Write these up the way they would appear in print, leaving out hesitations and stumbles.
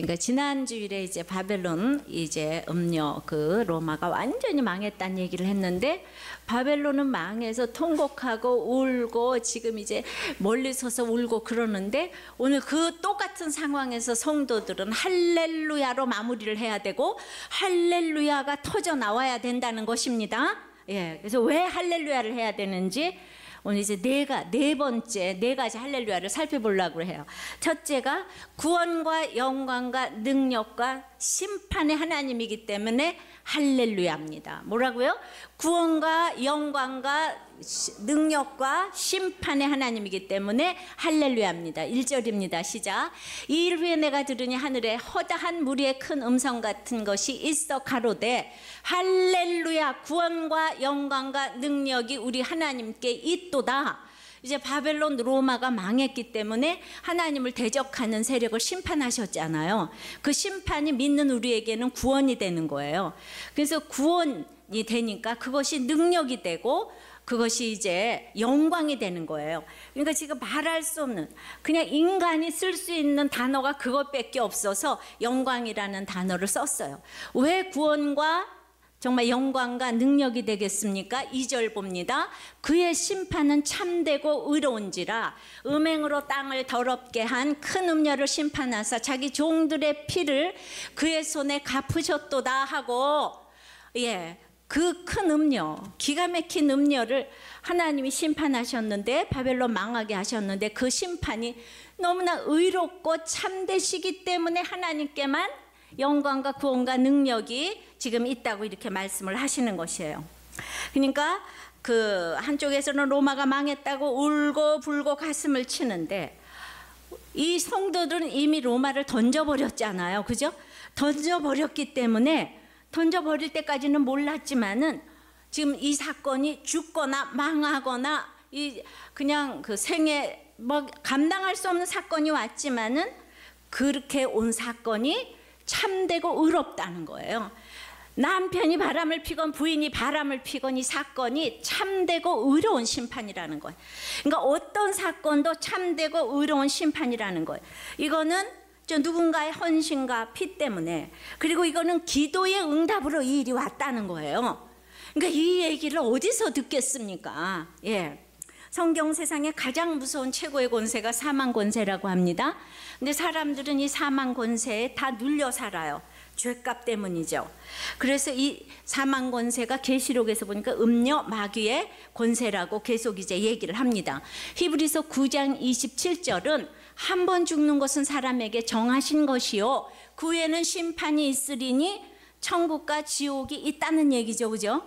그러니까 지난주일에 이제 바벨론 이제 음녀 그 로마가 완전히 망했다는 얘기를 했는데, 바벨론은 망해서 통곡하고 울고 지금 이제 멀리 서서 울고 그러는데, 오늘 그 똑같은 상황에서 성도들은 할렐루야로 마무리를 해야 되고 할렐루야가 터져 나와야 된다는 것입니다. 예, 그래서 왜 할렐루야를 해야 되는지 오늘 이제 네 번째 네 가지 할렐루야를 살펴보려고 해요. 첫째가 구원과 영광과 능력과 심판의 하나님이기 때문에 할렐루야입니다. 뭐라고요? 구원과 영광과 능력과 심판의 하나님이기 때문에 할렐루야입니다. 1절입니다. 시작. 이 일 후에 내가 들으니 하늘에 허다한 무리의 큰 음성 같은 것이 있어 가로되 할렐루야, 구원과 영광과 능력이 우리 하나님께 있도다. 이제 바벨론 로마가 망했기 때문에 하나님을 대적하는 세력을 심판하셨잖아요. 그 심판이 믿는 우리에게는 구원이 되는 거예요. 그래서 구원이 되니까 그것이 능력이 되고 그것이 이제 영광이 되는 거예요. 그러니까 지금 말할 수 없는, 그냥 인간이 쓸 수 있는 단어가 그것밖에 없어서 영광이라는 단어를 썼어요. 왜 구원과 정말 영광과 능력이 되겠습니까? 2절 봅니다. 그의 심판은 참되고 의로운지라 음행으로 땅을 더럽게 한 큰 음녀를 심판하사 자기 종들의 피를 그의 손에 갚으셨도다 하고, 예, 그 큰 음녀, 기가 막힌 음녀를 하나님이 심판하셨는데, 바벨론 망하게 하셨는데, 그 심판이 너무나 의롭고 참되시기 때문에 하나님께만 영광과 구원과 능력이 지금 있다고 이렇게 말씀을 하시는 것이에요. 그러니까 그 한쪽에서는 로마가 망했다고 울고 불고 가슴을 치는데, 이 성도들은 이미 로마를 던져버렸잖아요. 그죠? 던져버렸기 때문에, 던져버릴 때까지는 몰랐지만은 지금 이 사건이 죽거나 망하거나 그냥 그 생애 뭐 감당할 수 없는 사건이 왔지만은, 그렇게 온 사건이 참되고 의롭다는 거예요. 남편이 바람을 피건 부인이 바람을 피건 이 사건이 참되고 의로운 심판이라는 거예요. 그러니까 어떤 사건도 참되고 의로운 심판이라는 거예요. 이거는 누군가의 헌신과 피 때문에, 그리고 이거는 기도의 응답으로 이 일이 왔다는 거예요. 그러니까 이 얘기를 어디서 듣겠습니까? 예. 성경 세상에 가장 무서운 최고의 권세가 사망 권세라고 합니다. 근데 사람들은 이 사망 권세에 다 눌려 살아요. 죄값 때문이죠. 그래서 이 사망 권세가 계시록에서 보니까 음녀 마귀의 권세라고 계속 이제 얘기를 합니다. 히브리서 9장 27절은 한 번 죽는 것은 사람에게 정하신 것이요 그 후에는 심판이 있으리니 천국과 지옥이 있다는 얘기죠. 그죠?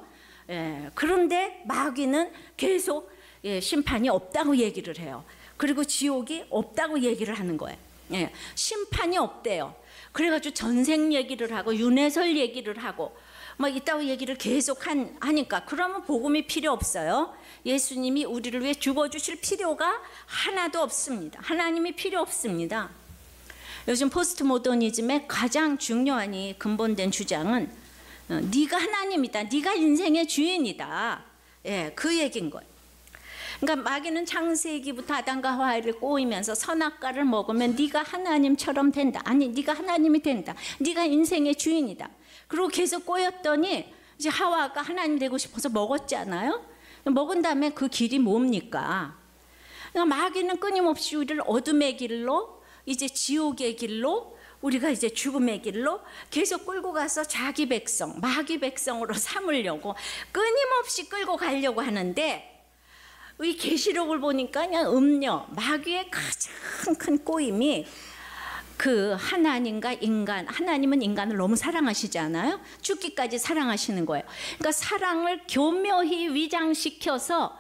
예, 그런데 마귀는 계속 심판이 없다고 얘기를 해요. 그리고 지옥이 없다고 얘기를 하는 거예요. 예, 심판이 없대요. 그래가지고 전생 얘기를 하고 윤회설 얘기를 하고 뭐 있다고 얘기를 계속 하니까, 그러면 복음이 필요 없어요. 예수님이 우리를 위해 죽어주실 필요가 하나도 없습니다. 하나님이 필요 없습니다. 요즘 포스트 모더니즘의 가장 중요한 이 근본된 주장은 네가 하나님이다, 네가 인생의 주인이다, 예, 그 얘기인 거예요. 그러니까 마귀는 창세기부터 아담과 하와를 꼬이면서 선악과를 먹으면 네가 하나님처럼 된다, 아니 네가 하나님이 된다, 네가 인생의 주인이다. 그리고 계속 꼬였더니 이제 하와가 하나님 되고 싶어서 먹었잖아요. 먹은 다음에 그 길이 뭡니까? 그러니까 마귀는 끊임없이 우리를 어둠의 길로, 이제 지옥의 길로, 우리가 이제 죽음의 길로 계속 끌고 가서 자기 백성, 마귀 백성으로 삼으려고 끊임없이 끌고 가려고 하는데, 이 계시록을 보니까 그냥 음녀, 마귀의 가장 큰 꼬임이 그 하나님과 인간, 하나님은 인간을 너무 사랑하시잖아요. 죽기까지 사랑하시는 거예요. 그러니까 사랑을 교묘히 위장시켜서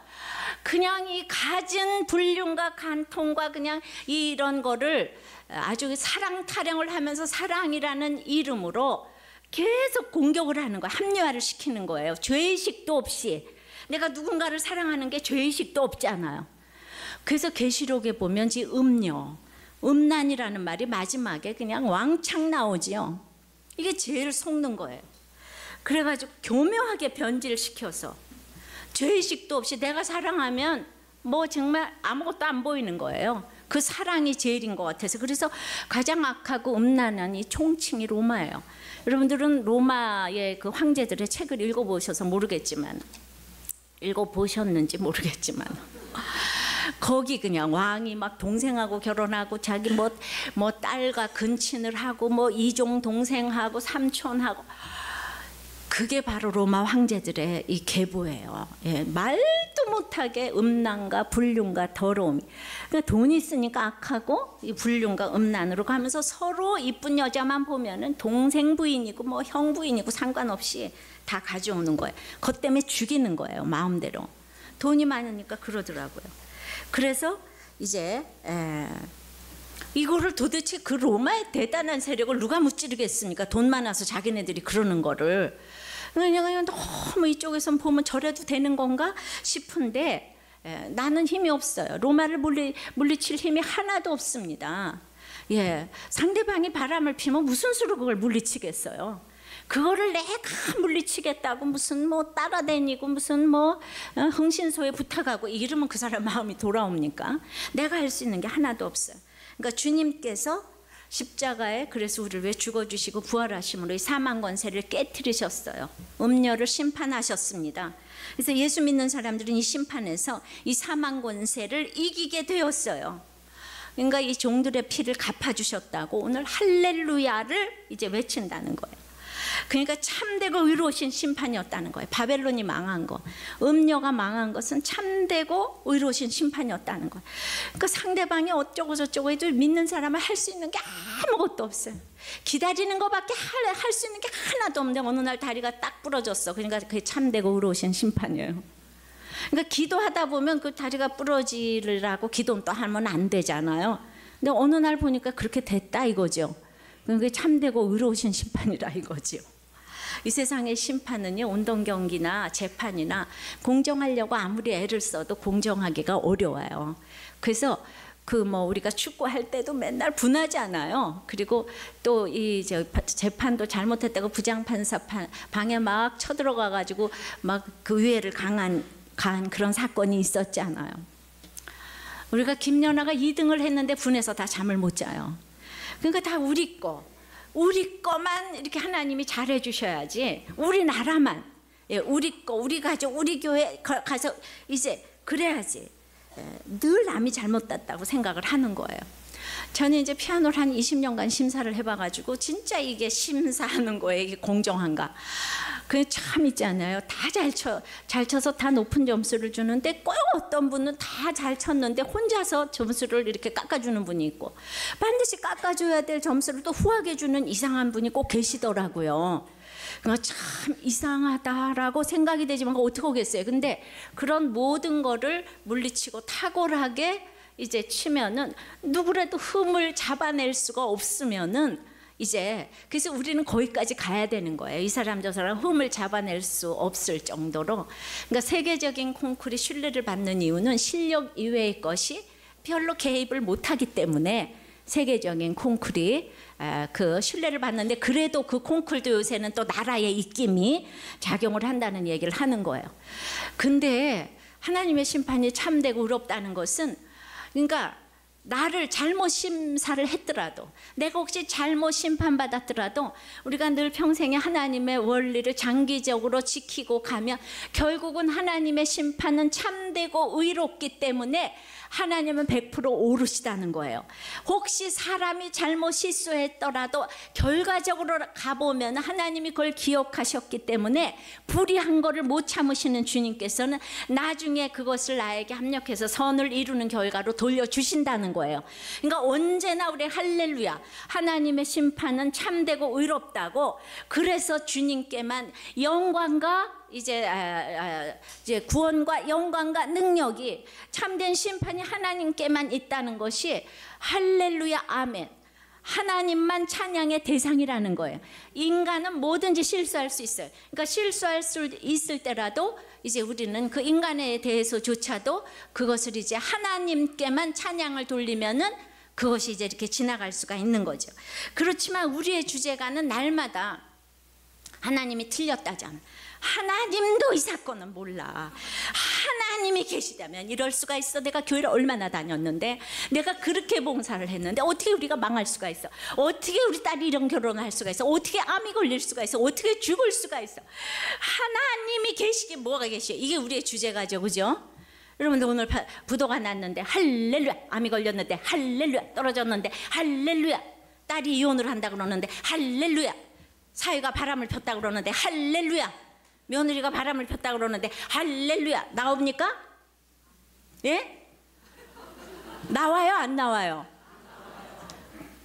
그냥 이 가진 불륜과 간통과 그냥 이런 거를 아주 사랑 타령을 하면서 사랑이라는 이름으로 계속 공격을 하는 거예요. 합리화를 시키는 거예요. 죄의식도 없이. 내가 누군가를 사랑하는 게 죄의식도 없잖아요. 그래서 계시록에 보면 이 음녀, 음란이라는 말이 마지막에 그냥 왕창 나오지요. 이게 제일 속는 거예요. 그래가지고 교묘하게 변질시켜서 죄의식도 없이 내가 사랑하면 뭐 정말 아무것도 안 보이는 거예요. 그 사랑이 제일인 것 같아서. 그래서 가장 악하고 음란한 이 총칭이 로마예요. 여러분들은 로마의 그 황제들의 책을 읽어보셔서 모르겠지만, 읽어보셨는지 모르겠지만, 거기 그냥 왕이 막 동생하고 결혼하고 자기 뭐 딸과 근친을 하고 뭐 이종 동생하고 삼촌하고, 그게 바로 로마 황제들의 이 계보예요. 예, 말도 못하게 음란과 불륜과 더러움이. 그러니까 돈 있으니까 악하고 이 불륜과 음란으로 가면서 서로 이쁜 여자만 보면은 동생 부인이고 뭐 형 부인이고 상관없이 다 가져오는 거예요. 그것 때문에 죽이는 거예요, 마음대로. 돈이 많으니까 그러더라고요. 그래서 이제 이거를 도대체 그 로마의 대단한 세력을 누가 무찌르겠습니까? 돈 많아서 자기네들이 그러는 거를. 그냥 너무 이쪽에서 보면 저래도 되는 건가 싶은데, 나는 힘이 없어요. 로마를 물리칠 힘이 하나도 없습니다. 예, 상대방이 바람을 피면 무슨 수로 그걸 물리치겠어요? 그거를 내가 물리치겠다고 무슨 뭐 따라다니고 무슨 뭐 흥신소에 부탁하고 이러면 그 사람 마음이 돌아옵니까? 내가 할 수 있는 게 하나도 없어요. 그러니까 주님께서 십자가에 그래서 우리를 왜 죽어주시고 부활하심으로 이 사망 권세를 깨트리셨어요. 음녀를 심판하셨습니다. 그래서 예수 믿는 사람들은 이 심판에서 이 사망 권세를 이기게 되었어요. 그러니까 이 종들의 피를 갚아주셨다고 오늘 할렐루야를 이제 외친다는 거예요. 그러니까 참되고 의로우신 심판이었다는 거예요. 바벨론이 망한 거, 음녀가 망한 것은 참되고 의로우신 심판이었다는 거예요. 그러니까 상대방이 어쩌고 저쩌고 해도 믿는 사람은 할 수 있는 게 아무것도 없어요. 기다리는 것밖에 할 수 있는 게 하나도 없는데 어느 날 다리가 딱 부러졌어. 그러니까 그게 참되고 의로우신 심판이에요. 그러니까 기도하다 보면 그 다리가 부러지려고 기도는 또 하면 안 되잖아요. 근데 어느 날 보니까 그렇게 됐다 이거죠. 그게 참되고 의로우신 심판이라 이거죠. 이 세상의 심판은요, 운동 경기나 재판이나 공정하려고 아무리 애를 써도 공정하기가 어려워요. 그래서 그 뭐 우리가 축구할 때도 맨날 분하잖아요. 그리고 또 이 재판도 잘못했다고 부장판사 방에 막 쳐들어가 가지고 막 그 의회를 가한 그런 사건이 있었잖아요. 우리가 김연아가 2등을 했는데 분해서 다 잠을 못 자요. 그러니까 다 우리 거만 이렇게 하나님이 잘해 주셔야지, 우리나라만, 예, 우리 거, 우리 가족, 우리 교회 가서 이제 그래야지. 늘 남이 잘못됐다고 생각을 하는 거예요. 저는 이제 피아노를 한 20년간 심사를 해봐가지고 진짜 이게 심사하는 거에 이게 공정한가? 그 참 있잖아요. 다 잘 쳐서 다 높은 점수를 주는데 꼭 어떤 분은 다 잘 쳤는데 혼자서 점수를 이렇게 깎아주는 분이 있고, 반드시 깎아줘야 될 점수를 또 후하게 주는 이상한 분이 꼭 계시더라고요. 그러니까 참 이상하다라고 생각이 되지만 어떻게 하겠어요. 근데 그런 모든 거를 물리치고 탁월하게 이제 치면은 누구라도 흠을 잡아낼 수가 없으면은 이제 그래서 우리는 거기까지 가야 되는 거예요. 이 사람 저 사람 흠을 잡아낼 수 없을 정도로. 그러니까 세계적인 콩쿠르이 신뢰를 받는 이유는 실력 이외의 것이 별로 개입을 못하기 때문에 세계적인 콩쿠르이 그 신뢰를 받는데, 그래도 그 콩쿠르도 요새는 또 나라의 입김이 작용을 한다는 얘기를 하는 거예요. 근데 하나님의 심판이 참되고 의롭다는 것은, 그러니까 나를 잘못 심사를 했더라도, 내가 혹시 잘못 심판받았더라도 우리가 늘 평생에 하나님의 원리를 장기적으로 지키고 가면 결국은 하나님의 심판은 참되고 의롭기 때문에 하나님은 100% 오르시다는 거예요. 혹시 사람이 잘못 실수했더라도 결과적으로 가보면 하나님이 그걸 기억하셨기 때문에 불의한 거를 못 참으시는 주님께서는 나중에 그것을 나에게 합력해서 선을 이루는 결과로 돌려주신다는 거예요. 그러니까 언제나 우리 할렐루야, 하나님의 심판은 참되고 의롭다고, 그래서 주님께만 영광과 이제 구원과 영광과 능력이, 참된 심판이 하나님께만 있다는 것이 할렐루야 아멘, 하나님만 찬양의 대상이라는 거예요. 인간은 뭐든지 실수할 수 있어요. 그러니까 실수할 수 있을 때라도 이제 우리는 그 인간에 대해서조차도 그것을 이제 하나님께만 찬양을 돌리면은 그것이 이제 이렇게 지나갈 수가 있는 거죠. 그렇지만 우리의 주제가는 날마다 하나님이 틀렸다잖아. 하나님도 이 사건은 몰라. 하나님이 계시다면 이럴 수가 있어. 내가 교회를 얼마나 다녔는데, 내가 그렇게 봉사를 했는데 어떻게 우리가 망할 수가 있어? 어떻게 우리 딸이 이런 결혼을 할 수가 있어? 어떻게 암이 걸릴 수가 있어? 어떻게 죽을 수가 있어? 하나님이 계시긴 뭐가 계시요? 이게 우리의 주제가죠, 그죠? 여러분들 오늘 부도가 났는데 할렐루야, 암이 걸렸는데 할렐루야, 떨어졌는데 할렐루야, 딸이 이혼을 한다 그러는데 할렐루야, 사위가 바람을 폈다 그러는데 할렐루야, 며느리가 바람을 폈다 그러는데 할렐루야. 나옵니까? 예? 나와요, 안 나와요?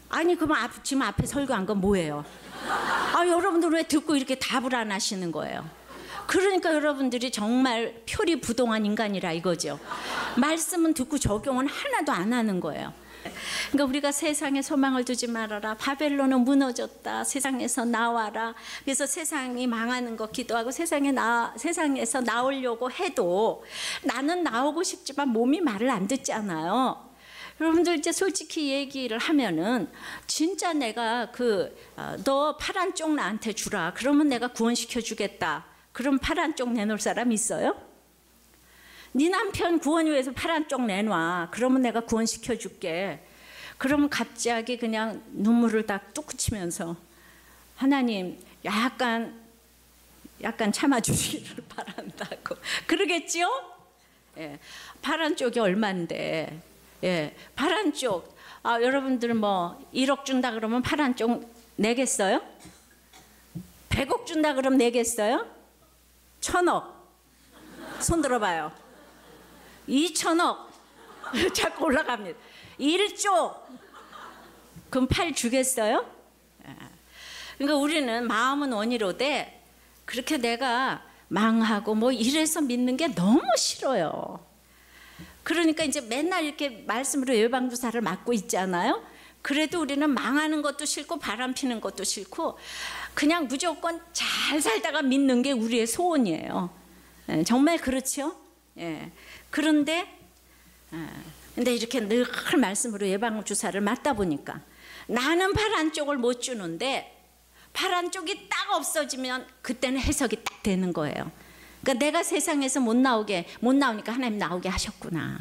아니 그럼 지금 앞에 설교한 건 뭐예요? 여러분들 왜 듣고 이렇게 답을 안 하시는 거예요? 그러니까 여러분들이 정말 표리부동한 인간이라 이거죠. 말씀은 듣고 적용은 하나도 안 하는 거예요. 그러니까 우리가 세상에 소망을 두지 말아라. 바벨론은 무너졌다. 세상에서 나와라. 그래서 세상이 망하는 거 기도하고 세상에서 나오려고 해도 나는 나오고 싶지만 몸이 말을 안 듣잖아요. 여러분들 이제 솔직히 얘기를 하면은 진짜 내가 너 파란 쪽 나한테 주라. 그러면 내가 구원시켜 주겠다. 그럼 파란 쪽 내놓을 사람 있어요? 네 남편 구원 위해서 파란 쪽 내놔. 그러면 내가 구원시켜 줄게. 그러면 갑자기 그냥 눈물을 딱 뚝 그치면서 하나님 약간 참아주시기를 바란다고 그러겠지요? 예, 파란 쪽이 얼만데? 예, 파란 쪽. 여러분들 뭐 1억 준다 그러면 파란 쪽 내겠어요? 100억 준다 그러면 내겠어요? 1000억. 손 들어봐요. 2000억. 자꾸 올라갑니다. 1조. 그럼 8 주겠어요? 그러니까 우리는 마음은 원이로되 그렇게 내가 망하고 뭐 이래서 믿는 게 너무 싫어요. 그러니까 이제 맨날 이렇게 말씀으로 예방주사를 맞고 있잖아요. 그래도 우리는 망하는 것도 싫고 바람 피는 것도 싫고 그냥 무조건 잘 살다가 믿는 게 우리의 소원이에요. 정말 그렇죠? 예. 그런데 근데 이렇게 늘 말씀으로 예방주사를 맞다 보니까 나는 파란 쪽을 못 주는데 파란 쪽이 딱 없어지면 그때는 해석이 딱 되는 거예요. 그러니까 내가 세상에서 못 나오니까 하나님 나오게 하셨구나.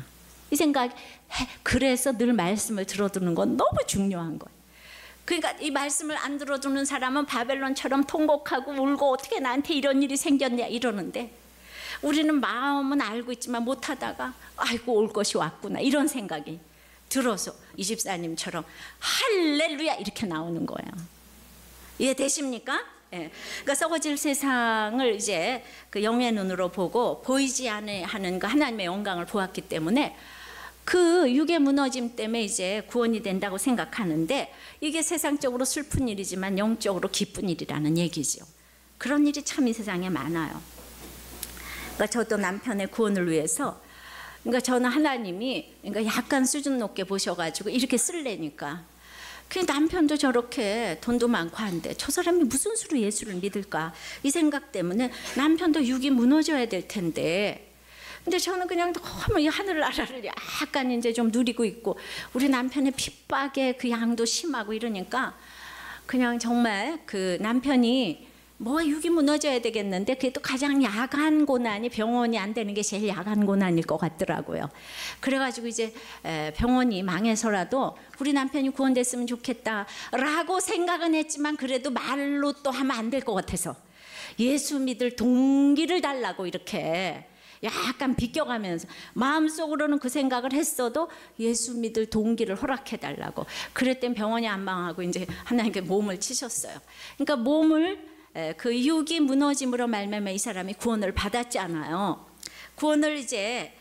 이 생각. 그래서 늘 말씀을 들어두는 건 너무 중요한 거예요. 그러니까 이 말씀을 안 들어두는 사람은 바벨론처럼 통곡하고 울고 어떻게 나한테 이런 일이 생겼냐 이러는데, 우리는 마음은 알고 있지만 못하다가 아이고 올 것이 왔구나 이런 생각이 들어서 24님처럼 할렐루야 이렇게 나오는 거예요. 이해되십니까? 예. 그러니까 썩어질 세상을 이제 그 영의 눈으로 보고 보이지 않는 그 하나님의 영광을 보았기 때문에 그 육의 무너짐 때문에 이제 구원이 된다고 생각하는데, 이게 세상적으로 슬픈 일이지만 영적으로 기쁜 일이라는 얘기죠. 그런 일이 참 이 세상에 많아요. 그러니까 저도 남편의 구원을 위해서, 그러니까 저는 하나님이 그러니까 약간 수준 높게 보셔가지고 이렇게 쓸래니까, 그 남편도 저렇게 돈도 많고 한데 저 사람이 무슨 수로 예수를 믿을까 이 생각 때문에 남편도 육이 무너져야 될 텐데, 근데 저는 그냥 너무 이 하늘나라를 약간 이제 좀 누리고 있고 우리 남편의 핍박의 그 양도 심하고 이러니까 그냥 정말 그 남편이 뭐 육이 무너져야 되겠는데 그게 또 가장 야간 고난이 병원이 안 되는 게 제일 야간 고난일 것 같더라고요. 그래가지고 이제 병원이 망해서라도 우리 남편이 구원됐으면 좋겠다라고 생각은 했지만 그래도 말로 또 하면 안 될 것 같아서 예수 믿을 동기를 달라고 이렇게 약간 비껴가면서 마음속으로는 그 생각을 했어도 예수 믿을 동기를 허락해 달라고 그랬더니 병원이 안 망하고 이제 하나님께 몸을 치셨어요. 그러니까 몸을 그 육이 무너짐으로 말미암아 이 사람이 구원을 받았잖아요. 구원을 이제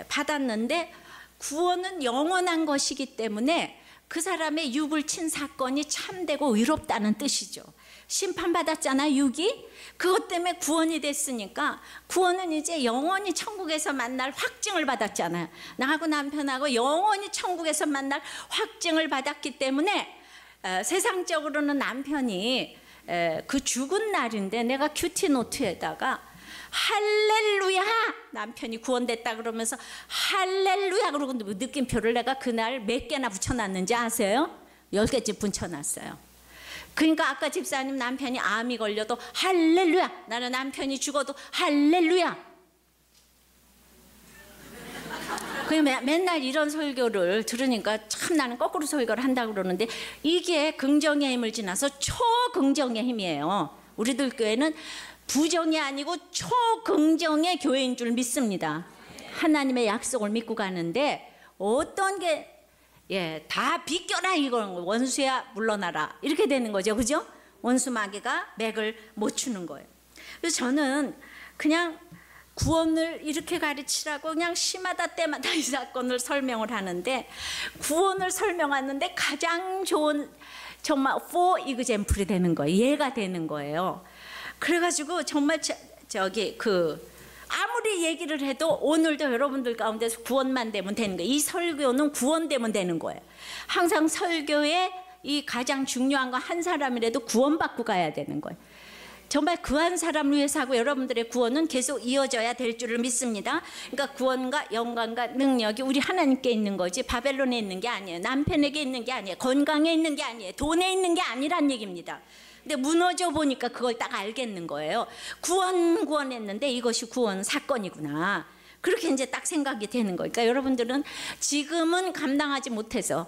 받았는데 구원은 영원한 것이기 때문에 그 사람의 육을 친 사건이 참되고 의롭다는 뜻이죠. 심판받았잖아 육이. 그것 때문에 구원이 됐으니까 구원은 이제 영원히 천국에서 만날 확증을 받았잖아요. 나하고 남편하고 영원히 천국에서 만날 확증을 받았기 때문에 세상적으로는 남편이 그 죽은 날인데 내가 큐티노트에다가 할렐루야 남편이 구원됐다 그러면서 할렐루야 그러고 느낌표를 내가 그날 몇 개나 붙여놨는지 아세요? 10개쯤 붙여놨어요. 그러니까 아까 집사님 남편이 암이 걸려도 할렐루야, 나는 남편이 죽어도 할렐루야. 맨날 이런 설교를 들으니까 참 나는 거꾸로 설교를 한다고 그러는데 이게 긍정의 힘을 지나서 초긍정의 힘이에요. 우리들 교회는 부정이 아니고 초긍정의 교회인 줄 믿습니다. 하나님의 약속을 믿고 가는데 어떤 게 다 비껴라, 이건 원수야 물러나라, 이렇게 되는 거죠. 그죠? 원수 마귀가 맥을 못 추는 거예요. 그래서 저는 그냥 구원을 이렇게 가르치라고 그냥 시마다 때마다 이 사건을 설명을 하는데, 구원을 설명하는데 가장 좋은 정말 for example이 되는 거예요. 예가 되는 거예요. 그래가지고 정말 아무리 얘기를 해도 오늘도 여러분들 가운데서 구원만 되면 되는 거예요. 이 설교는 구원되면 되는 거예요. 항상 설교에 이 가장 중요한 건 한 사람이라도 구원받고 가야 되는 거예요. 정말 그 한 사람을 위해서 하고 여러분들의 구원은 계속 이어져야 될 줄을 믿습니다. 그러니까 구원과 영광과 능력이 우리 하나님께 있는 거지 바벨론에 있는 게 아니에요. 남편에게 있는 게 아니에요. 건강에 있는 게 아니에요. 돈에 있는 게 아니란 얘기입니다. 근데 무너져 보니까 그걸 딱 알겠는 거예요. 구원했는데 이것이 구원 사건이구나. 그렇게 이제 딱 생각이 되는 거예요. 그러니까 여러분들은 지금은 감당하지 못해서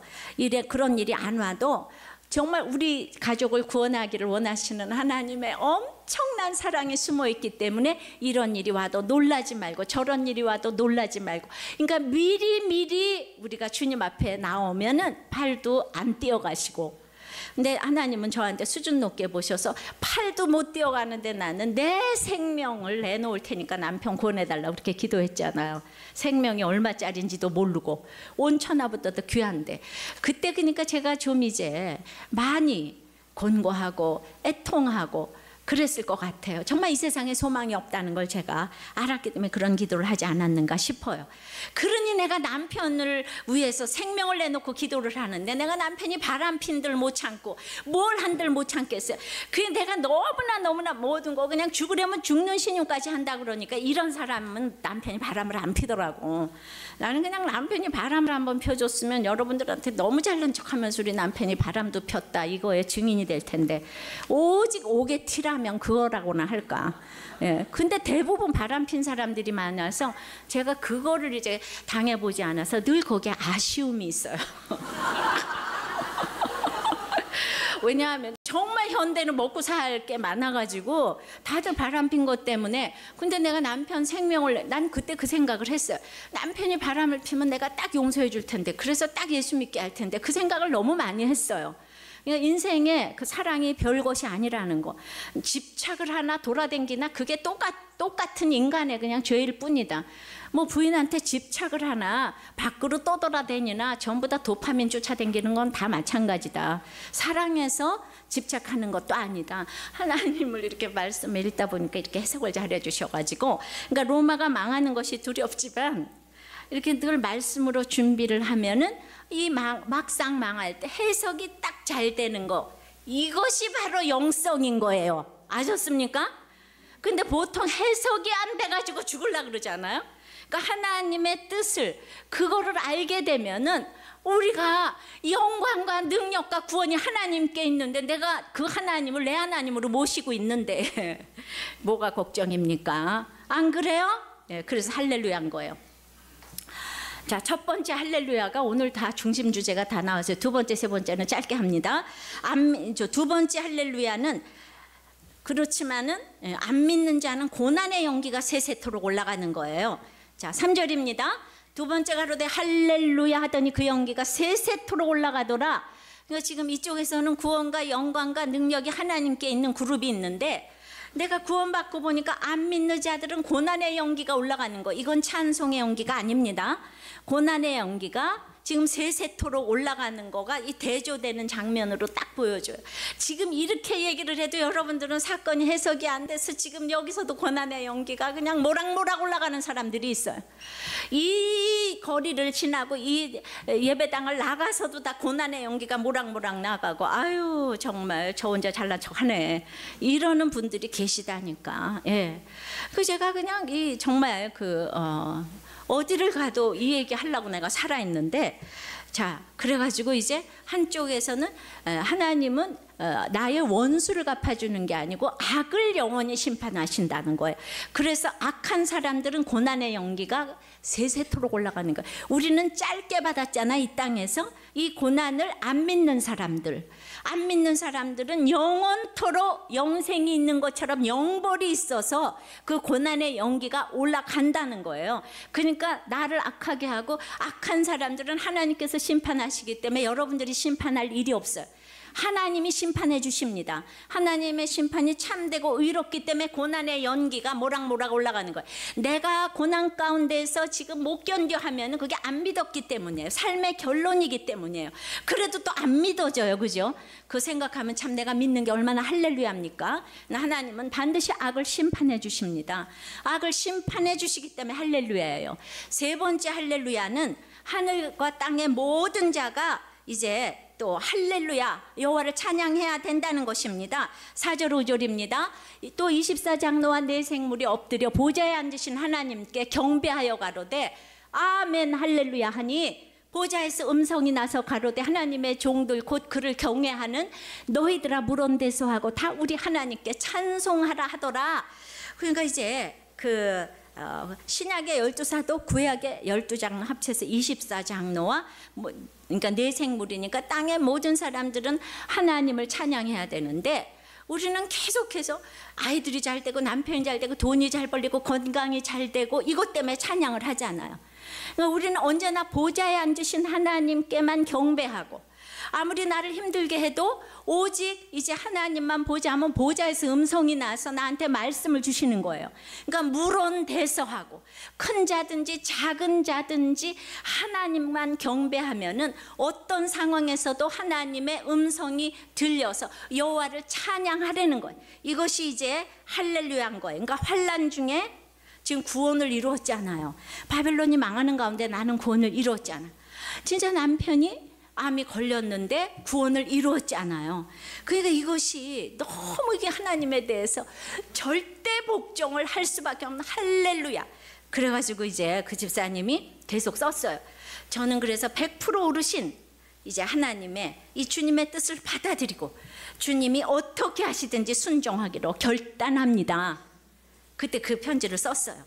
그런 일이 안 와도 정말 우리 가족을 구원하기를 원하시는 하나님의 엄청난 사랑이 숨어 있기 때문에 이런 일이 와도 놀라지 말고 저런 일이 와도 놀라지 말고, 그러니까 미리 우리가 주님 앞에 나오면은 팔도 안 뛰어가시고, 근데 하나님은 저한테 수준 높게 보셔서 팔도 못 뛰어가는데 나는 내 생명을 내놓을 테니까 남편 구원해달라고 그렇게 기도했잖아요. 생명이 얼마짜리인지도 모르고 온 천하보다도 귀한데, 그때 그러니까 제가 좀 이제 많이 권고하고 애통하고 그랬을 것 같아요. 정말 이 세상에 소망이 없다는 걸 제가 알았기 때문에 그런 기도를 하지 않았는가 싶어요. 그러니 내가 남편을 위해서 생명을 내놓고 기도를 하는데 내가 남편이 바람핀들 못 참고 뭘 한들 못 참겠어요. 그게 내가 너무나 모든 거 그냥 죽으려면 죽는 신용까지 한다 그러니까 이런 사람은 남편이 바람을 안 피더라고. 나는 그냥 남편이 바람을 한번 펴줬으면 여러분들한테 너무 잘난 척하면서 우리 남편이 바람도 폈다 이거에 증인이 될 텐데, 오직 옥에 티라면 그거라고나 할까. 근데 대부분 바람 핀 사람들이 많아서 제가 그거를 이제 당해보지 않아서 늘 거기에 아쉬움이 있어요. 왜냐하면 정말 현대는 먹고 살 게 많아가지고 다들 바람핀 것 때문에. 근데 내가 남편 생명을, 난 그때 그 생각을 했어요. 남편이 바람을 피면 내가 딱 용서해 줄 텐데, 그래서 딱 예수 믿게 할 텐데, 그 생각을 너무 많이 했어요. 그러니까 인생에 그 사랑이 별것이 아니라는 거, 집착을 하나 돌아댕기나 그게 똑같은 인간의 그냥 죄일 뿐이다. 뭐 부인한테 집착을 하나 밖으로 떠돌아다니나 전부 다 도파민 쫓아다니는 건 다 마찬가지다. 사랑해서 집착하는 것도 아니다. 하나님을 이렇게 말씀을 읽다 보니까 이렇게 해석을 잘 해주셔가지고, 그러니까 로마가 망하는 것이 두렵지만 이렇게 늘 말씀으로 준비를 하면은 이 막상 망할 때 해석이 딱 잘 되는 거, 이것이 바로 영성인 거예요. 아셨습니까? 근데 보통 해석이 안 돼가지고 죽으려고 그러잖아요. 그러니까 하나님의 뜻을 그거를 알게 되면은 우리가 영광과 능력과 구원이 하나님께 있는데 내가 그 하나님을 내 하나님으로 모시고 있는데 뭐가 걱정입니까? 안 그래요? 그래서 할렐루야인 거예요. 자, 첫 번째 할렐루야가 오늘 다 중심 주제가 다 나와서 두 번째, 세 번째는 짧게 합니다. 두 번째 할렐루야는 그렇지만은 안 믿는 자는 고난의 연기가 세세토록 올라가는 거예요. 자, 3절입니다. 두 번째 가로되 할렐루야 하더니 그 연기가 세세토록 올라가더라. 그러니까 지금 이쪽에서는 구원과 영광과 능력이 하나님께 있는 그룹이 있는데, 내가 구원받고 보니까 안 믿는 자들은 고난의 연기가 올라가는 거, 이건 찬송의 연기가 아닙니다. 고난의 연기가 지금 세세토록 올라가는 거가 이 대조되는 장면으로 딱 보여줘요. 지금 이렇게 얘기를 해도 여러분들은 사건이 해석이 안 돼서 지금 여기서도 고난의 연기가 그냥 모락모락 올라가는 사람들이 있어요. 이 거리를 지나고 이 예배당을 나가서도 다 고난의 연기가 모락모락 나가고, 아유 정말 저 혼자 잘난 척하네 이러는 분들이 계시다니까. 그 제가 그냥 이 정말 어디를 가도 이 얘기 하려고 내가 살아있는데, 자, 그래가지고 이제 한쪽에서는 하나님은 나의 원수를 갚아주는 게 아니고 악을 영원히 심판하신다는 거예요. 그래서 악한 사람들은 고난의 연기가 세세토록 올라가는 거예요. 우리는 짧게 받았잖아, 이 땅에서. 이 고난을 안 믿는 사람들은 영원토록 영생이 있는 것처럼 영벌이 있어서 그 고난의 연기가 올라간다는 거예요. 그러니까 나를 악하게 하고 악한 사람들은 하나님께서 심판하시기 때문에 여러분들이 심판할 일이 없어요. 하나님이 심판해 주십니다. 하나님의 심판이 참되고 의롭기 때문에 고난의 연기가 모락모락 올라가는 거예요. 내가 고난 가운데서 지금 못 견뎌 하면 그게 안 믿었기 때문이에요. 삶의 결론이기 때문이에요. 그래도 또 안 믿어져요, 그죠? 그 생각하면 참 내가 믿는 게 얼마나 할렐루야입니까? 하나님은 반드시 악을 심판해 주십니다. 악을 심판해 주시기 때문에 할렐루야예요. 세 번째 할렐루야는 하늘과 땅의 모든 자가 이제 또 할렐루야 여호와를 찬양해야 된다는 것입니다. 4절 5절입니다. 또 24장로와 네 생물이 엎드려 보좌에 앉으신 하나님께 경배하여 가로되 아멘 할렐루야 하니 보좌에서 음성이 나서 가로되 하나님의 종들 곧 그를 경외하는 너희들아 물온대소하고 다 우리 하나님께 찬송하라 하더라. 그러니까 이제 신약의 12사도 구약의 12장 합쳐서 24장로와 그러니까 네 생물이니까 땅의 모든 사람들은 하나님을 찬양해야 되는데 우리는 계속해서 아이들이 잘 되고 남편이 잘 되고 돈이 잘 벌리고 건강이 잘 되고 이것 때문에 찬양을 하잖아요. 그러니까 우리는 언제나 보좌에 앉으신 하나님께만 경배하고 아무리 나를 힘들게 해도 오직 이제 하나님만 보자면 보좌에서 음성이 나서 나한테 말씀을 주시는 거예요. 그러니까 물온대서하고 큰 자든지 작은 자든지 하나님만 경배하면은 어떤 상황에서도 하나님의 음성이 들려서 여호와를 찬양하려는 거예요. 이것이 이제 할렐루야인 거예요. 그러니까 환난 중에 지금 구원을 이루었잖아요. 바벨론이 망하는 가운데 나는 구원을 이루었잖아. 진짜 남편이 암이 걸렸는데 구원을 이루었지 않아요. 그러니까 이것이 너무 이게 하나님에 대해서 절대 복종을 할 수밖에 없는 할렐루야. 그래가지고 이제 그 집사님이 계속 썼어요. 저는 그래서 100% 오르신 이제 하나님의 이 주님의 뜻을 받아들이고 주님이 어떻게 하시든지 순종하기로 결단합니다. 그때 그 편지를 썼어요.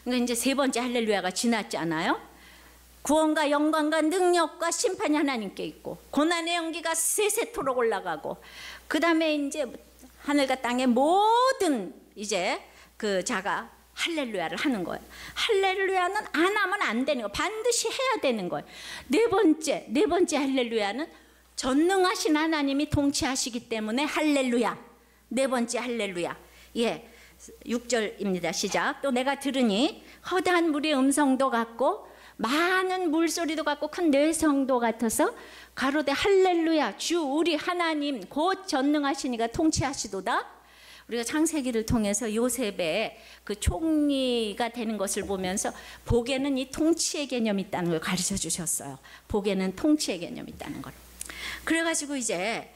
그러니까 이제 세 번째 할렐루야가 지났지 않아요? 구원과 영광과 능력과 심판이 하나님께 있고 고난의 연기가 세세토록 올라가고 그 다음에 이제 하늘과 땅의 모든 이제 그 자가 할렐루야를 하는 거예요. 할렐루야는 안 하면 안 되는 거예요. 반드시 해야 되는 거예요. 네 번째 할렐루야는 전능하신 하나님이 통치하시기 때문에 할렐루야. 네 번째 할렐루야. 6절입니다. 시작. 또 내가 들으니 허다한 물의 음성도 같고 많은 물소리도 같고 큰 뇌성도 같아서 가로되 할렐루야 주 우리 하나님 곧 전능하시니가 통치하시도다. 우리가 창세기를 통해서 요셉의 그 총리가 되는 것을 보면서 복에는 이 통치의 개념이 있다는 걸 가르쳐 주셨어요. 복에는 통치의 개념이 있다는 걸. 그래가지고 이제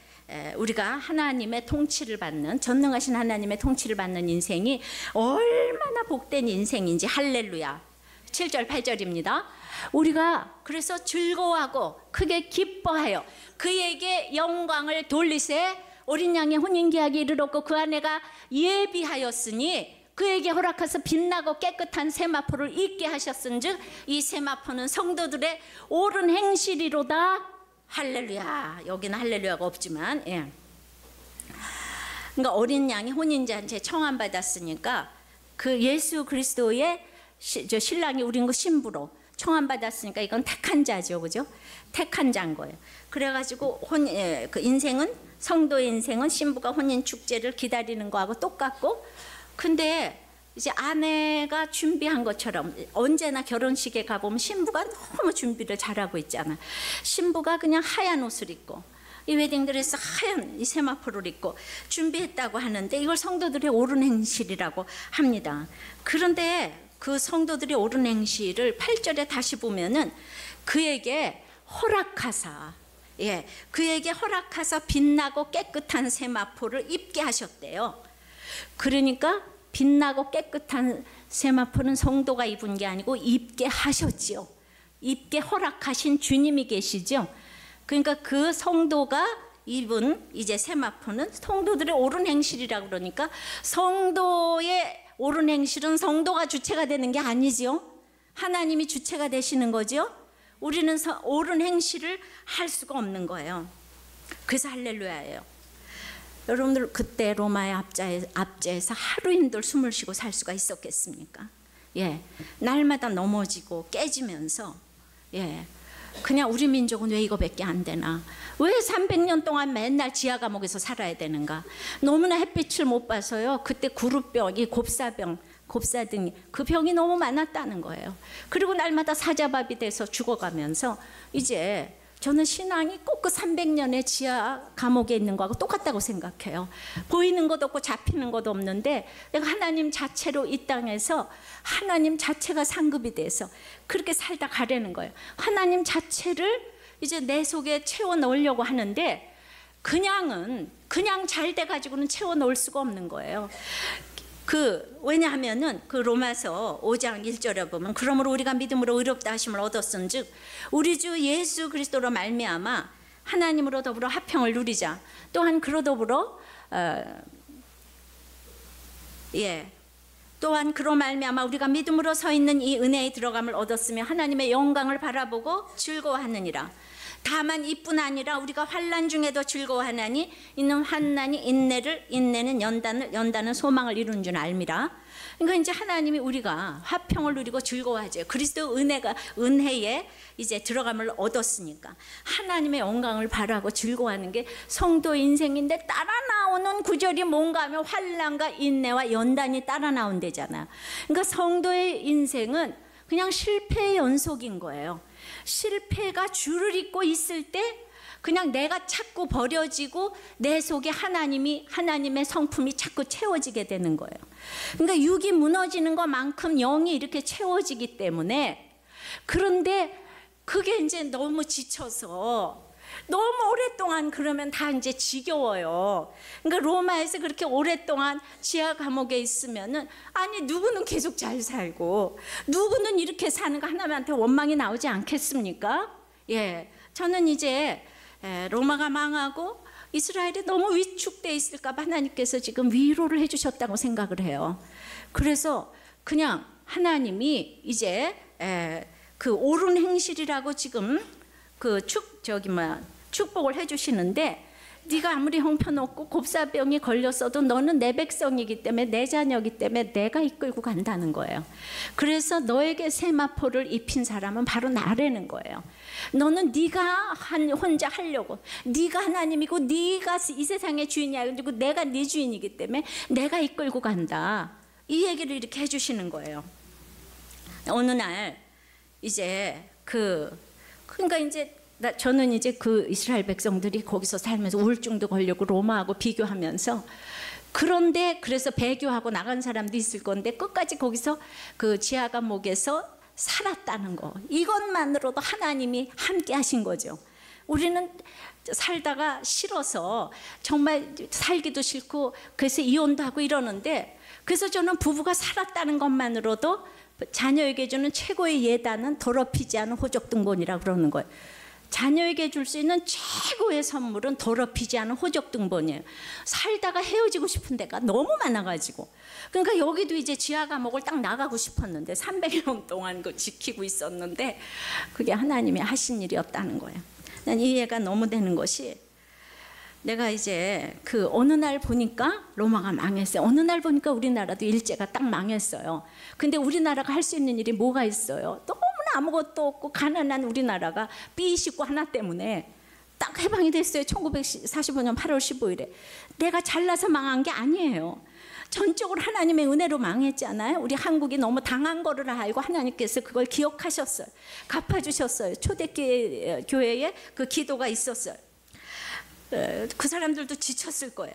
우리가 하나님의 통치를 받는 전능하신 하나님의 통치를 받는 인생이 얼마나 복된 인생인지 할렐루야. 7절 8절입니다. 우리가 그래서 즐거워하고 크게 기뻐하여 그에게 영광을 돌리세. 어린 양의 혼인계약이 이르렀고 그 아내가 예비하였으니 그에게 허락하사 빛나고 깨끗한 세마포를 입게 하셨은즉 이 세마포는 성도들의 옳은 행실이로다. 할렐루야. 여기는 할렐루야가 없지만 그러니까 어린 양이 혼인잔치에 청함받았으니까 그 예수 그리스도의 신랑이 우린 거 신부로 청함받았으니까 이건 택한 자죠, 그죠? 택한 자인 거예요. 그래가지고 그 인생은 성도의 인생은 신부가 혼인 축제를 기다리는 거하고 똑같고, 근데 이제 아내가 준비한 것처럼 언제나 결혼식에 가보면 신부가 너무 준비를 잘하고 있잖아. 신부가 그냥 하얀 옷을 입고 이 웨딩드레스 하얀 이 세마포를 입고 준비했다고 하는데 이걸 성도들의 옳은 행실이라고 합니다. 그런데 그 성도들이 옳은 행실을 8절에 다시 보면은 그에게 허락하사 그에게 허락하사 빛나고 깨끗한 세마포를 입게 하셨대요. 그러니까 빛나고 깨끗한 세마포는 성도가 입은 게 아니고 입게 하셨지요. 입게 허락하신 주님이 계시죠. 그러니까 그 성도가 입은 이제 세마포는 성도들의 옳은 행실이라고 그러니까 성도의 옳은 행실은 성도가 주체가 되는 게 아니지요. 하나님이 주체가 되시는 거죠. 우리는 옳은 행실을 할 수가 없는 거예요. 그래서 할렐루야예요. 여러분들 그때 로마의 압제에서 하루인들 숨을 쉬고 살 수가 있었겠습니까? 예, 날마다 넘어지고 깨지면서 예, 그냥 우리 민족은 왜 이거밖에 안 되나? 왜 300년 동안 맨날 지하 감옥에서 살아야 되는가? 너무나 햇빛을 못 봐서요. 그때 구루병, 이 곱사등 그 병이 너무 많았다는 거예요. 그리고 날마다 사자밥이 돼서 죽어가면서 이제 저는 신앙이 꼭 그 300년의 지하 감옥에 있는 거하고 똑같다고 생각해요. 보이는 것도 없고 잡히는 것도 없는데 내가 하나님 자체로 이 땅에서 하나님 자체가 상급이 돼서 그렇게 살다 가려는 거예요. 하나님 자체를 이제 내 속에 채워 넣으려고 하는데 그냥 잘 돼가지고는 채워 넣을 수가 없는 거예요. 왜냐하면은 그 로마서 5장 1절에 보면 그러므로 우리가 믿음으로 의롭다 하심을 얻었은즉 우리 주 예수 그리스도로 말미암아 하나님으로 더불어 화평을 누리자. 또한 그로 더불어 또한 그로 말미암아 우리가 믿음으로 서 있는 이 은혜에 들어감을 얻었으며 하나님의 영광을 바라보고 즐거워하느니라. 다만 이뿐 아니라 우리가 환난 중에도 즐거워하나니 이는 환난이 인내는 연단은 소망을 이루는 줄 알미라. 그러니까 이제 하나님이 우리가 화평을 누리고 즐거워하죠. 그리스도 은혜에 이제 들어감을 얻었으니까 하나님의 영광을 바라고 즐거워하는 게 성도 인생인데 따라 나오는 구절이 뭔가 하면 환난과 인내와 연단이 따라 나온대잖아. 그러니까 성도의 인생은 그냥 실패의 연속인 거예요. 실패가 줄을 잇고 있을 때 그냥 내가 자꾸 버려지고 내 속에 하나님의 성품이 자꾸 채워지게 되는 거예요. 그러니까 육이 무너지는 것만큼 영이 이렇게 채워지기 때문에 그런데 그게 이제 너무 지쳐서 너무 오랫동안 그러면 다 이제 지겨워요. 그러니까 로마에서 그렇게 오랫동안 지하 감옥에 있으면은 아니 누구는 계속 잘 살고 누구는 이렇게 사는 거 하나님한테 원망이 나오지 않겠습니까? 예, 저는 이제 로마가 망하고 이스라엘이 너무 위축돼 있을까 봐 하나님께서 지금 위로를 해주셨다고 생각을 해요. 그래서 그냥 하나님이 이제 그 옳은 행실이라고 지금 축복을 해주시는데 네가 아무리 형편없고 곱사병이 걸렸어도 너는 내 백성이기 때문에 내 자녀이기 때문에 내가 이끌고 간다는 거예요. 그래서 너에게 세마포를 입힌 사람은 바로 나라는 거예요. 너는 네가 혼자 하려고 네가 하나님이고 네가 이 세상의 주인이 아니고 내가 네 주인이기 때문에 내가 이끌고 간다. 이 얘기를 이렇게 해주시는 거예요. 어느 날 이제 그러니까 이제 저는 이제 그 이스라엘 백성들이 거기서 살면서 우울증도 걸려고 로마하고 비교하면서 그런데 그래서 배교하고 나간 사람도 있을 건데 끝까지 거기서 그 지하 감옥에서 살았다는 거 이것만으로도 하나님이 함께 하신 거죠. 우리는 살다가 싫어서 정말 살기도 싫고 그래서 이혼도 하고 이러는데 그래서 저는 부부가 살았다는 것만으로도 자녀에게 주는 최고의 예단은 더럽히지 않은 호적등본이라고 그러는 거예요. 자녀에게 줄 수 있는 최고의 선물은 더럽히지 않은 호적등본이에요. 살다가 헤어지고 싶은 데가 너무 많아가지고 그러니까 여기도 이제 지하 감옥을 딱 나가고 싶었는데 300년 동안 그 지키고 있었는데 그게 하나님이 하신 일이었다는 거예요. 난 이해가 너무 되는 것이 내가 이제 그 어느 날 보니까 로마가 망했어요. 어느 날 보니까 우리나라도 일제가 딱 망했어요. 근데 우리나라가 할 수 있는 일이 뭐가 있어요? 너무나 아무것도 없고 가난한 우리나라가 B29 하나 때문에 딱 해방이 됐어요. 1945년 8월 15일에. 내가 잘나서 망한 게 아니에요. 전적으로 하나님의 은혜로 망했잖아요. 우리 한국이 너무 당한 거를 알고 하나님께서 그걸 기억하셨어요. 갚아주셨어요. 초대교회에 그 기도가 있었어요. 그 사람들도 지쳤을 거예요.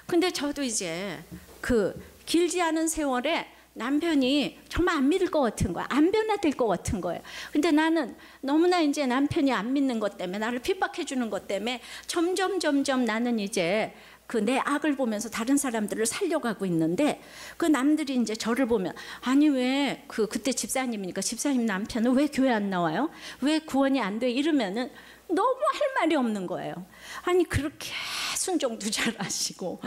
근데 저도 이제 그 길지 않은 세월에 남편이 정말 안 믿을 것 같은 거야. 안 변화될 것 같은 거예요. 근데 나는 너무나 이제 남편이 안 믿는 것 때문에 나를 핍박해 주는 것 때문에 점점 나는 이제 그 내 악을 보면서 다른 사람들을 살려가고 있는데 그 남들이 이제 저를 보면 아니 왜 그때 집사님이니까 집사님 남편은 왜 교회 안 나와요? 왜 구원이 안 돼? 이러면은 너무 할 말이 없는 거예요. 아니 그렇게 순종도 잘하시고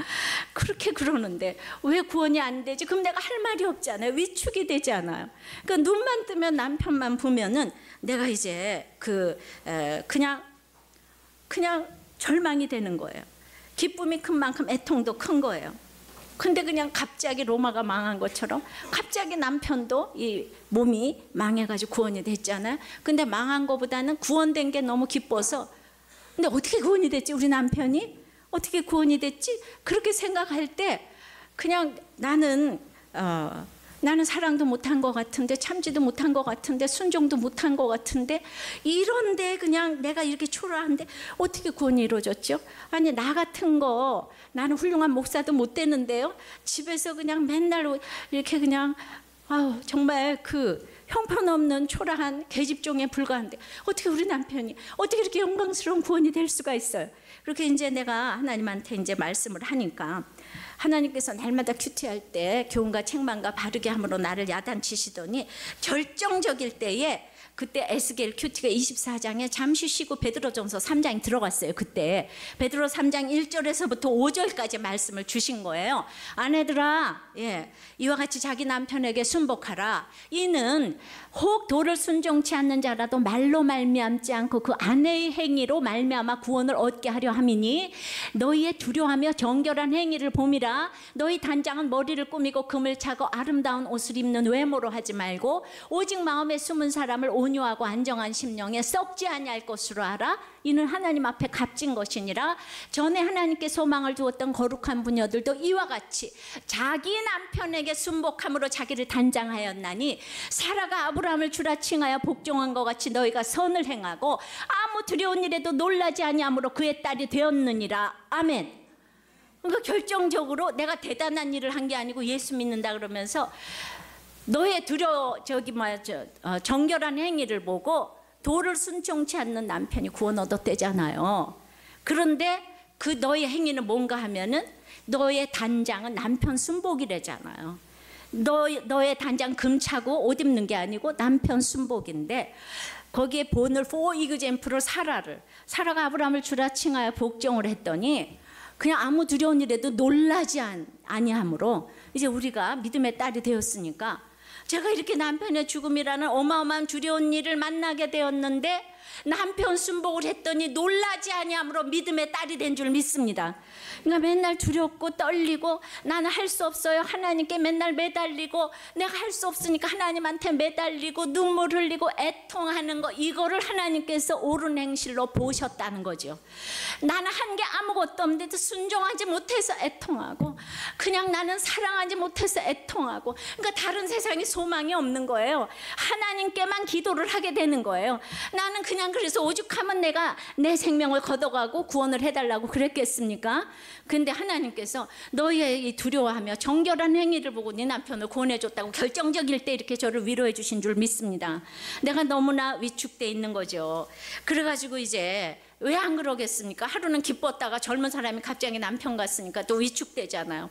그렇게 그러는데 왜 구원이 안 되지? 그럼 내가 할 말이 없잖아요. 위축이 되지 않아요. 그러니까 눈만 뜨면 남편만 보면은 내가 이제 그냥 절망이 되는 거예요. 기쁨이 큰 만큼 애통도 큰 거예요. 근데 그냥 갑자기 로마가 망한 것처럼 갑자기 남편도 이 몸이 망해가지고 구원이 됐잖아요. 근데 망한 것보다는 구원된 게 너무 기뻐서 근데 어떻게 구원이 됐지? 우리 남편이? 어떻게 구원이 됐지? 그렇게 생각할 때 그냥 나는 사랑도 못한 것 같은데 참지도 못한 것 같은데 순종도 못한 것 같은데 이런데 그냥 내가 이렇게 초라한데 어떻게 구원이 이루어졌죠? 아니 나 같은 거 나는 훌륭한 목사도 못 되는데요. 집에서 그냥 맨날 이렇게 그냥 정말 형편없는 초라한 계집종에 불과한데 어떻게 우리 남편이 어떻게 이렇게 영광스러운 구원이 될 수가 있어요? 그렇게 이제 내가 하나님한테 이제 말씀을 하니까 하나님께서 날마다 큐티할 때 교훈과 책망과 바르게 함으로 나를 야단치시더니 결정적일 때에 그때 에스겔 큐티가 24장에 잠시 쉬고 베드로전서 3장에 들어갔어요. 그때 베드로 3장 1절에서부터 5절까지 말씀을 주신 거예요. 아내들아 이와 같이 자기 남편에게 순복하라. 이는 혹 도를 순종치 않는 자라도 말로 말미암지 않고 그 아내의 행위로 말미암아 구원을 얻게 하려 함이니 너희의 두려워하며 정결한 행위를 봄이라. 너희 단장은 머리를 꾸미고 금을 차고 아름다운 옷을 입는 외모로 하지 말고 오직 마음에 숨은 사람을 온유하고 안정한 심령에 썩지 아니할 것으로 알아. 이는 하나님 앞에 값진 것이니라. 전에 하나님께 소망을 두었던 거룩한 부녀들도 이와 같이 자기 남편에게 순복함으로 자기를 단장하였나니 사라가 아브라함을 주라 칭하여 복종한 것 같이 너희가 선을 행하고 아무 두려운 일에도 놀라지 아니함으로 그의 딸이 되었느니라. 아멘. 그러니까 결정적으로 내가 대단한 일을 한 게 아니고 예수 믿는다 그러면서 너의 정결한 행위를 보고 도를 순종치 않는 남편이 구원 얻었대잖아요. 그런데 그 너의 행위는 뭔가 하면은 너의 단장은 남편 순복이래잖아요. 너의 단장 금 차고 옷 입는 게 아니고 남편 순복인데 거기에 본을 for example을 사라가 아브라함을 주라 칭하여 복종을 했더니 그냥 아무 두려운 일에도 놀라지 아니함으로 이제 우리가 믿음의 딸이 되었으니까 제가 이렇게 남편의 죽음이라는 어마어마한 두려운 일을 만나게 되었는데 남편 순복을 했더니 놀라지 아니함으로 믿음의 딸이 된 줄 믿습니다. 그러니까 맨날 두렵고 떨리고 나는 할 수 없어요. 하나님께 맨날 매달리고 내가 할 수 없으니까 하나님한테 매달리고 눈물 흘리고 애통하는 거 이거를 하나님께서 옳은 행실로 보셨다는 거죠. 나는 한 게 아무것도 없는데 순종하지 못해서 애통하고 그냥 나는 사랑하지 못해서 애통하고 그러니까 다른 세상에 소망이 없는 거예요. 하나님께만 기도를 하게 되는 거예요. 나는 그냥 그래서 오죽하면 내가 내 생명을 걷어가고 구원을 해달라고 그랬겠습니까? 근데 하나님께서 너희의 이 두려워하며 정결한 행위를 보고 네 남편을 구원해줬다고 결정적일 때 이렇게 저를 위로해 주신 줄 믿습니다. 내가 너무나 위축돼 있는 거죠. 그래가지고 이제 왜 안 그러겠습니까? 하루는 기뻤다가 젊은 사람이 갑자기 남편 같으니까 또 위축되잖아요.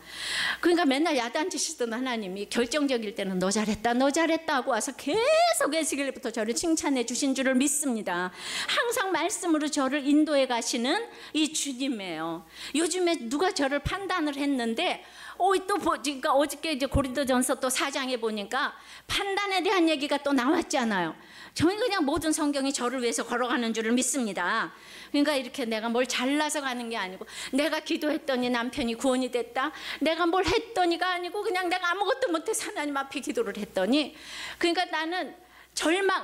그러니까 맨날 야단치시던 하나님이 결정적일 때는 너 잘했다 너 잘했다 하고 와서 계속 에스겔부터 저를 칭찬해 주신 줄을 믿습니다. 항상 말씀으로 저를 인도해 가시는 이 주님이에요. 요즘에 누가 저를 판단을 했는데 그러니까 어저께 이제 고린도전서 또 4장에 보니까 판단에 대한 얘기가 또 나왔잖아요. 저는 그냥 모든 성경이 저를 위해서 걸어가는 줄을 믿습니다. 그러니까 이렇게 내가 뭘 잘나서 가는 게 아니고 내가 기도했더니 남편이 구원이 됐다. 내가 뭘 했더니가 아니고 그냥 내가 아무것도 못해서 하나님 앞에 기도를 했더니 그러니까 나는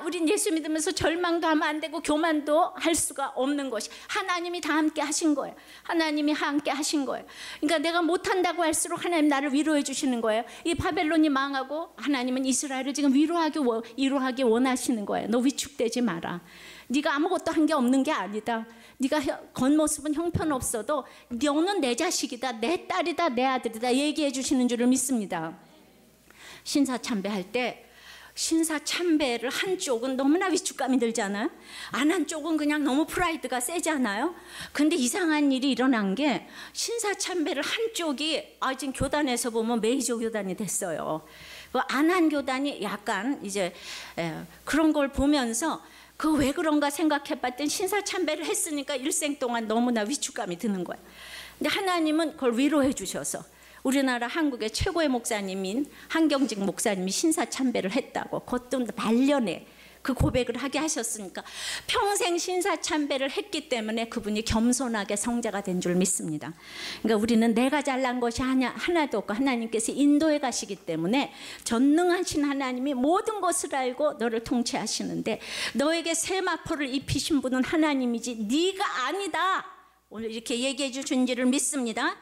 우린 예수 믿으면서 절망도 하면 안 되고 교만도 할 수가 없는 것이 하나님이 다 함께 하신 거예요. 하나님이 함께 하신 거예요. 그러니까 내가 못한다고 할수록 하나님 나를 위로해 주시는 거예요. 이 바벨론이 망하고 하나님은 이스라엘을 지금 위로하기 원하시는 거예요. 너 위축되지 마라. 네가 아무것도 한 게 없는 게 아니다. 네가 겉모습은 형편없어도 너는 내 자식이다. 내 딸이다. 내 아들이다. 얘기해 주시는 줄을 믿습니다. 신사참배할 때 신사참배를 한 쪽은 너무나 위축감이 들잖아요. 안 한 쪽은 그냥 너무 프라이드가 세잖아요. 근데 이상한 일이 일어난 게 신사참배를 한 쪽이 지금 교단에서 보면 메이저 교단이 됐어요. 안 한 교단이 약간 이제 그런 걸 보면서 그 왜 그런가 생각해봤더니 신사참배를 했으니까 일생 동안 너무나 위축감이 드는 거예요. 근데 하나님은 그걸 위로해 주셔서 우리나라 한국의 최고의 목사님인 한경직 목사님이 신사참배를 했다고, 그것도 말년에 그 고백을 하게 하셨으니까 평생 신사참배를 했기 때문에 그분이 겸손하게 성자가 된 줄 믿습니다. 그러니까 우리는 내가 잘난 것이 하나도 없고 하나님께서 인도해 가시기 때문에 전능하신 하나님이 모든 것을 알고 너를 통치하시는데, 너에게 세마포를 입히신 분은 하나님이지 네가 아니다, 오늘 이렇게 얘기해 주신 줄을 믿습니다.